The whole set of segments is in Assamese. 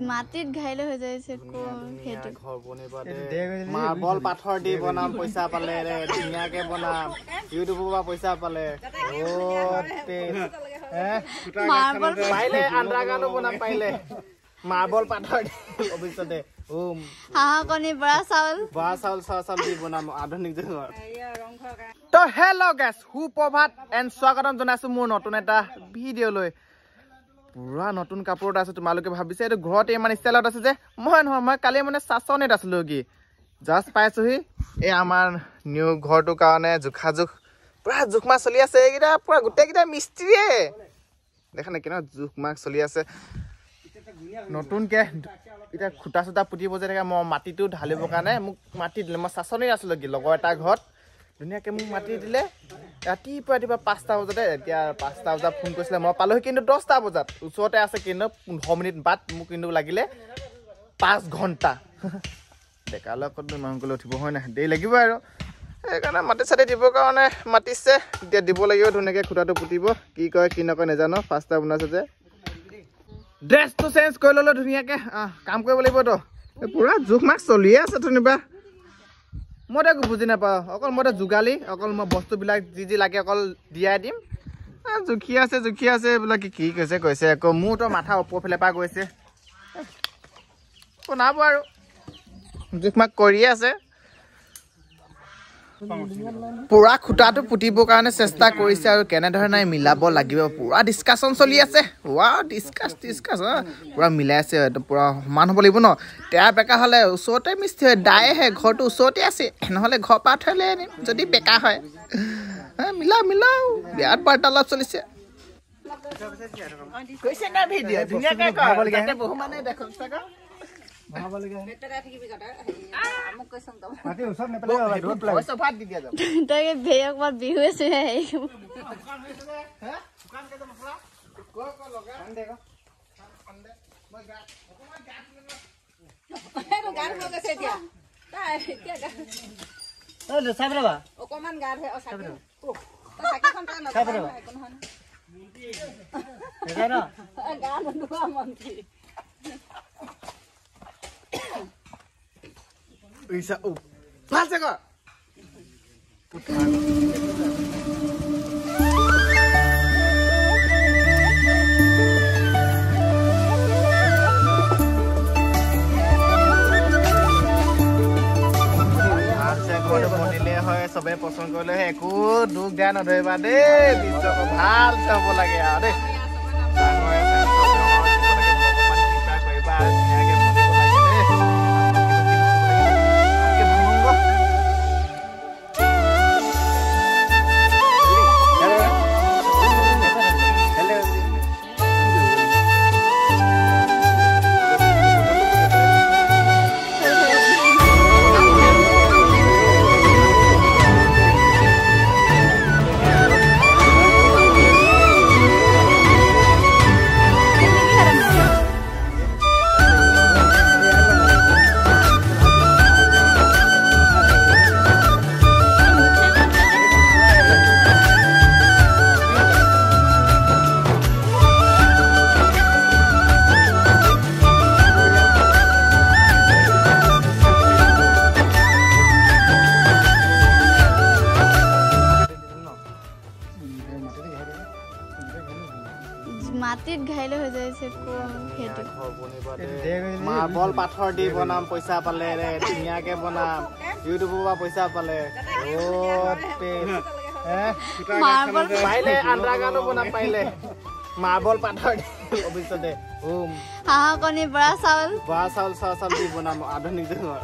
মাটিত ঘাইলে হৈ যাইছে মাৰ্বল পাথৰ দি বনাম পইচা পালে ধুনীয়াকে বনাম ইউটিউবৰ পৰা পইচা পালে পাৰিলে আন্ডাৰগ্ৰাউণ্ডো বনাম পাৰিলে মাৰ্বল পাথৰ দি ভৱিষ্যতে হাঁহ কণী বৰা চাউল দি বনাম আধুনিক যুগত। তো হেল্ল' গাইছ, সুপ্ৰভাত এণ্ড স্বাগতম জনাইছো মোৰ নতুন এটা ভিডিঅ'লৈ। পুৰা নতুন কাপোৰত আছো। তোমালোকে ভাবিছে এইটো ঘৰতে ইমান ষ্টাইলত আছে যে, মই নহয়, মই কালি মানে চাচনিত আছিলো কি জাষ্ট পাইছোহি। এই আমাৰ নিউ ঘৰটোৰ কাৰণে জোখাজোখ পুৰা জোখ মাখ চলি আছে। এইকেইটা পুৰা গোটেইকেইটা মিস্ত্ৰীয়ে দেখা নাই কেনে জোখ মাখ চলি আছে। নতুনকে এতিয়া খুটা চুটা পুতিব যে থাকে, মই মাটিটো ঢালিবৰ কাৰণে মোক মাটি দিলে। মই চাচনিত আছিলো কি লগৰ এটা ঘৰত, ধুনীয়াকৈ মোক মাতি দিলে ৰাতিপুৱা 5টা বজাতে। এতিয়া 5টা বজাত ফোন কৰিছিলে, মই পালোহি কিন্তু 10টা বজাত। ওচৰতে আছে কিন্তু 15 মিনিট বাট, মোক কিন্তু লাগিলে 5 ঘণ্টা। ডেকাৰ লগত ইমানকৈ উঠিব হয় নাই, দেৰি লাগিব আৰু সেইকাৰণে মাটি চাটি দিবৰ কাৰণে মাতিছে। এতিয়া দিব লাগিব ধুনীয়াকৈ খুটাটো পুতিব। কি কয় কি নকয় নাজানো, 5টা বনাইছে যে। ড্ৰেছটো চেঞ্জ কৰি ল'লো ধুনীয়াকৈ, কাম কৰিব লাগিবতো। পুৰা জোখ মাখ চলিয়ে আছে ধুনীয়া। মই একো বুজি নাপাওঁ, অকল মই যোগালি, অকল মই বস্তুবিলাক যি লাগে অকল দিয়াই দিম। জুখি আছে এইবিলাক কি কৈছে আকৌ মোৰতো মাথা ওপৰ ফালে পৰা গৈছে। বনাব আৰু জোখ মাখ কৰিয়ে আছে। পুৰা খুটাটো পুতিবৰ কাৰণে চেষ্টা কৰিছে আৰু কেনেধৰণে মিলাব লাগিব পুৰা ডিছকাশ্যন চলি আছে। ডিছকাছ পুৰা মিলাই আছে, পুৰা সমান হ'ব লাগিব ন। তেয়া বেকা হ'লে ওচৰতে মিস্ত্ৰী হয়, দায়েহে ঘৰটো ওচৰতে আছে, নহ'লে ঘৰ পৰা থ'লে আনিম যদি বেকা হয়। মিলাও বিৰাট বাৰ্তালাপ চলিছে। বিহু আছে অকমান গা ধুই চবে পচন্দ কৰিলে একো দুখ দিয়া নধৰিবা দেই। দৃশ্যটো ভাল চাব লাগে আৰু দেই। মাটিত ঘাইলে হৈ যাইছে মাৰ্বল পাথৰ দি বনাম পইচা পালে ধুনীয়াকে বনাম ইউটিউবৰ পৰা পইচা পালে। পাৰিলে আন্ডাৰগ্ৰাউণ্ডো বনাম পাৰিলে মাৰ্বল পাথৰ দি ভৱিষ্যতে হাঁহ কণী বৰা চাউল দি বনাম আধুনিক যুগত।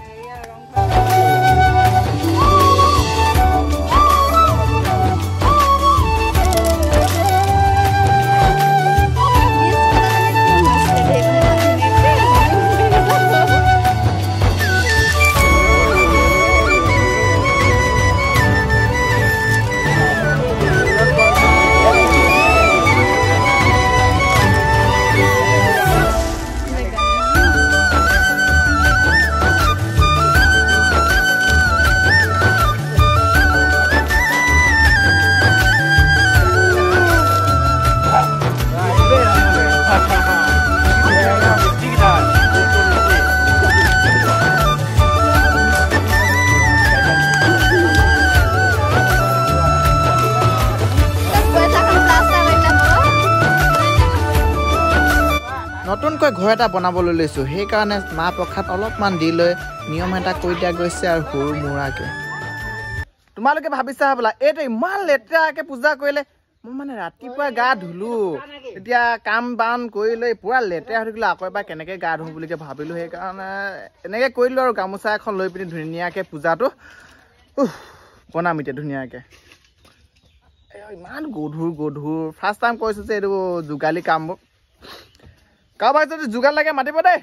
নতুনকৈ ঘৰ এটা বনাবলৈ লৈছোঁ সেইকাৰণে মাহ প্ৰসাদ অলপমান দি লৈ নিয়ম এটা কৰি দিয়া গৈছে আৰু সৰু মূৰাকে তোমালোকে ভাবিছা হ'বলা এইটো ইমান লেতেৰাকে পূজা কৰিলে মই মানে ৰাতিপুৱা গা ধুলো এতিয়া কাম বান কৰি লৈ পুৰা লেতেৰা হৈ থাকিলে আকৌ এবাৰ কেনেকৈ গা ধুওঁ বুলিকে ভাবিলোঁ সেইকাৰণে এনেকৈ কৰিলোঁ আৰু গামোচা এখন লৈ পিনি ধুনীয়াকৈ পূজাটো বনাম এতিয়া ধুনীয়াকৈ ইমান গধুৰ ফাৰ্ষ্ট টাইম কৈছোঁ যে এইটো যোগালী কামবোৰ কাৰোবাক যদি যোগাৰ লাগে মাতিব দেই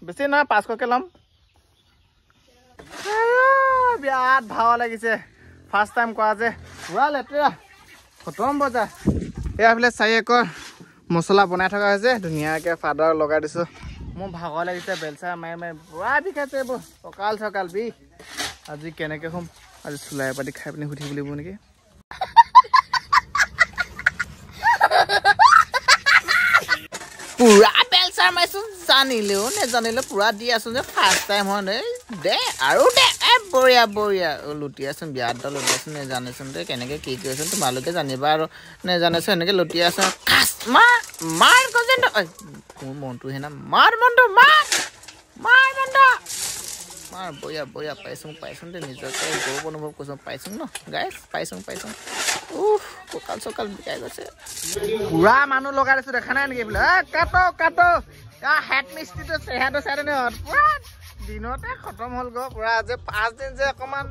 বেছি নহয় 500কে ল'ম বিৰাট ভাও লাগিছে ফাৰ্ষ্ট টাইম কৰা যে পুৰা লেতেৰা খতম বজাৰ এয়া বোলে 4 একৰ মছলা বনাই থকা হৈছে ধুনীয়াকৈ ফাদাৰ লগাই দিছোঁ মোৰ ভাগৰ লাগিছে বেলচা মাৰি পুৰা বিষাইছে এইবোৰ কঁকাল বিষ আজি কেনেকৈ শুম আজি চুলাই পাতি খাই পিনি সুধিব লাগিব নেকি পুৰা বেলচাৰ মাৰিছোঁ জানিলেও নেজানিলেও পুৰা দি আছোঁ যে ফাৰ্ষ্ট টাইম হয় দে আৰু দে বঢ়িয়া লুটিয়াচোন বিয়াত দল লুটিয়াচোন নেজানেচোন দে কেনেকৈ কি কৰিছোন তোমালোকে জানিবা আৰু নেজানেচোন এনেকৈ লুটিয়াচোন খাচ মাৰ গজেণ্ড মোৰ মনটো হেনা মাৰ বঢ়িয়া পাইছোঁ দে নিজকে গৌৰৱ অনুভৱ কৰিছোঁ পাইছোঁ ন গাইছ পাইছোঁ কঁকাল চকাল বিকাই গৈছে পুৰা মানুহ লগাই দিছোঁ দেখা নাই নেকি বোলে কাটো হেড মিস্ত্ৰীটো চেহেৰাটো চাই নে পুৰা দিনতে খতম হ'ল গৈ পুৰা যে 5 দিন যে অকণমান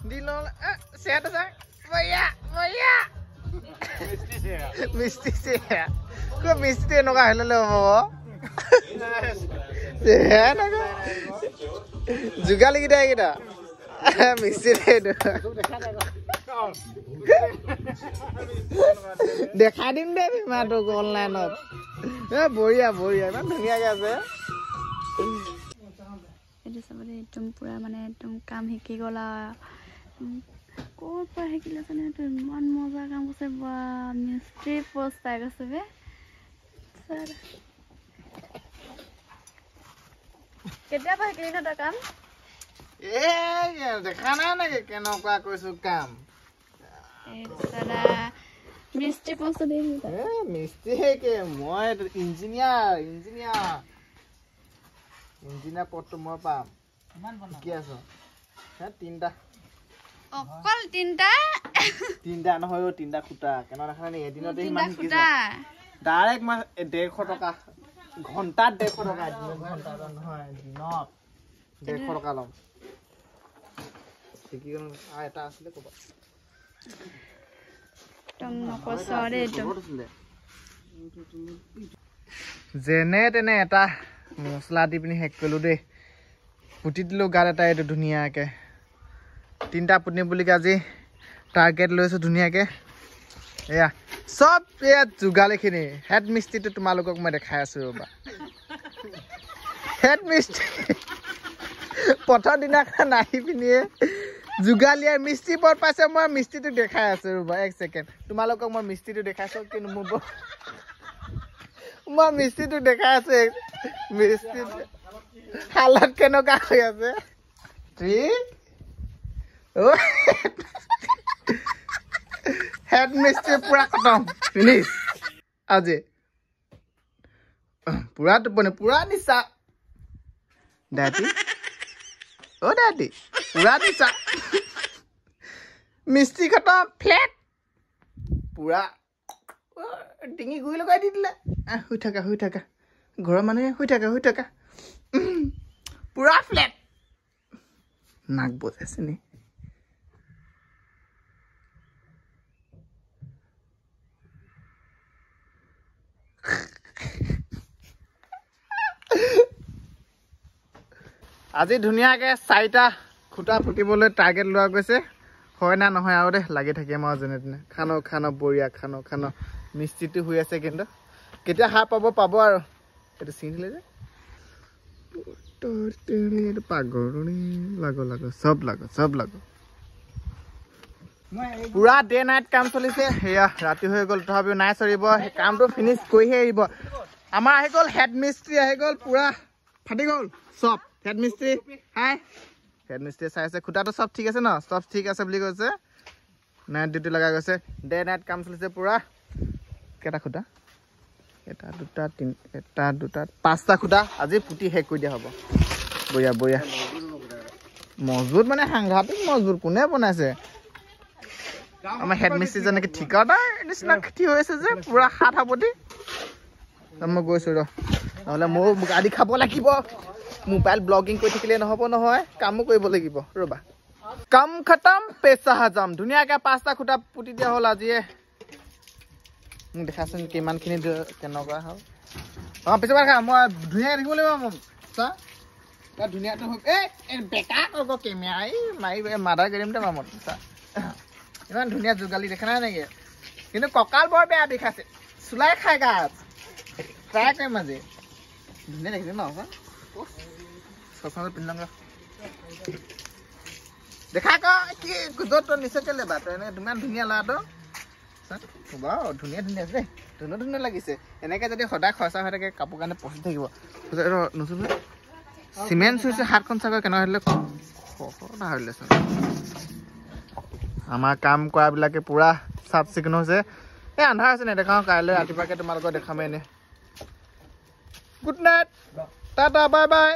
দিন হ'ল চেহেৰাটো চাই বঢ়িয়া মিস্ত্ৰী চেহেৰা মিস্ত্ৰী এনেকুৱা হৈ ল'লে হ'ব যোগালীকেইটা এইকেইটা মিস্ত্ৰী দেখাই দিম দে তোক অনলাইনত বঢ়িয়া ইমান ধুনীয়াকে আছে এইটো চাবলৈ একদম পুৰা মানে একদম কাম শিকি গ'ল ক'ৰ পৰা শিকিলে জানে এইটো ইমান মজা কাম কৰিছে বা মিস্ত্ৰী পোষ্ট পাই গৈছে বে কেতিয়াবা শিকিলি ন তই কাম দেখা নাই নেকি কেনেকুৱা কৰিছো কাম মিস্ত্ৰী পোষ্ট মিস্ত্ৰী কে মই ইঞ্জিনিয়াৰ পদটো মই পাম কি আছ তিনিটা অকল তিনিটা নহয় 3টা খুটা কেনে দেখা নাই এদিনতে ইমান ডাইৰেক্ট মই 150 টকা ঘণ্টাত 150 টকা ঘণ্টা নহয় দিনত 150 টকা ল'ম ঠিকি গ'ল এটা আছিলে ক'বা যেনে তেনে এটা মছলা দি পিনি শেষ কৰিলোঁ দেই পুতি দিলোঁ গাত এটা এইটো ধুনীয়াকৈ 3টা পুতনি বুলিকে আজি টাৰ্গেট লৈছোঁ ধুনীয়াকৈ এয়া চব এয়া যোগালীখিনি হেড মিস্ত্ৰীটো তোমালোকক মই দেখাই আছোঁ ৰ'বা হেড মিস্ত্ৰী প্ৰথম দিনাখন আহি পিনিয়ে যোগালীয়াৰ মিস্ত্ৰী পদ পাইছে মই মিস্ত্ৰীটোক দেখাই আছোঁ ৰ'বা 1 ছেকেণ্ড তোমালোকক মই মিস্ত্ৰীটো দেখাইছোঁ কিন্তু মই মিস্ত্ৰীটোক দেখাই আছোঁ মিস্ত্ৰী হালত কেনেকুৱা হৈ আছে হেড মিস্ত্ৰী পুৰা খতম ফিনিছ আজি পুৰা টোপনি পুৰা নিচা দাদি পুৰা নিচা মিস্ত্ৰী খতম ফ্লেট পুৰা ডিঙি গুৰি লগাই দি দিলে শুই থাকা ঘৰৰ মানুহে শুই থাকা পুৰা ফ্লেট নাক বজাইছে নি আজি ধুনীয়াকৈ 4টা খুটা পুতিবলৈ টাৰ্গেট লোৱা গৈছে হয় না নহয় আৰু দে লাগি থাকিম আৰু যেনে তেনে খানো বঢ়িয়া খানো মিস্ত্ৰীটো হৈ আছে কিন্তু কেতিয়া সাৰ পাব আৰু এইটো চিনিলে যে পাগল চব লাগো পুৰা ডে নাইট কাম চলিছে সেয়া ৰাতি হৈ গ'ল তথাপিও নাই চলিব কামটো ফিনিছ কৰিহে আহিব আমাৰ আহি গ'ল হেড মিস্ত্ৰী আহি গ'ল পুৰা ফাটি গ'ল চব হেড মিস্ত্ৰী চাই আছে খুটাটো চব ঠিক আছে ন চব ঠিক আছে বুলি কৈছে নাইট ডিউটি লগাই গৈছে ডে নাইট কাম চলিছে পুৰা কেইটা খুটা এটা দুটা তিন এটা দুটা পাঁচটা খুঁটা আজি পুতি শেষ কৰি দিয়া হ'ব বঢ়িয়া বঢ়িয়া মজবুত মানে সাংঘাতিক মজবুত কোনে বনাইছে আমাৰ হেড মিস্ত্ৰী যেনেকৈ ঠিকাদাৰ নিচিনা খেতি হৈ আছে যে পুৰা হাত সাৱটি মই গৈছোঁ ৰ নহ'লে মোৰ গাড়ী খাব লাগিব মোবাইল ব্লগিং কৰি থাকিলে নহ'ব নহয় কামো কৰিব লাগিব ৰ'বা কাম খতম পেচা হাজাম ধুনীয়াকৈ পাঁচটা খুঁটা পুতি দিয়া হ'ল আজিয়ে মোক দেখাচোন কিমানখিনি কেনেকুৱা হ'ল অঁ পিছৰ খা মই ধুনীয়াকৈ দেখিব লাগিব মোক চা ধুনীয়াটো এই বেকা আকৌ কেমেৰা এই মাৰি মাদাৰ কৰিম দে মামত চা ইমান ধুনীয়া যোগালী দেখা নাই নেকি কিন্তু কঁকাল বৰ বেয়া বিষাইছে চুলাই খাই গাছ ট্ৰাই কৰিম আজি ধুনীয়া দেখিছে ন চচমাটো পিন্ধি লওঁ দেখা আকৌ কি য'ত তই নিচে কেলে বা তই এনেকৈ ইমান ধুনীয়া ল'ৰাটো বাৰু ধুনীয়া ধুনীয়া আছে দেই ধুনীয়া ধুনীয়া লাগিছে এনেকৈ যদি সদায় খৰচা হৈ থাকে কাপোৰ কাৰণে পচি থাকিব নুচুন চিমেণ্ট চুইছে হাতখন চাগৈ কেনেকুৱা হৈছিলে খৰখৰা হৈছিলেচোন আমাৰ কাম কৰাবিলাকে পুৰা চাফ চিকুণ হৈছে এই আন্ধাৰ হৈছে নেদেখাওঁ কাইলৈ ৰাতিপুৱাকৈ তোমালোকক দেখামেই এনে good night tata bye bye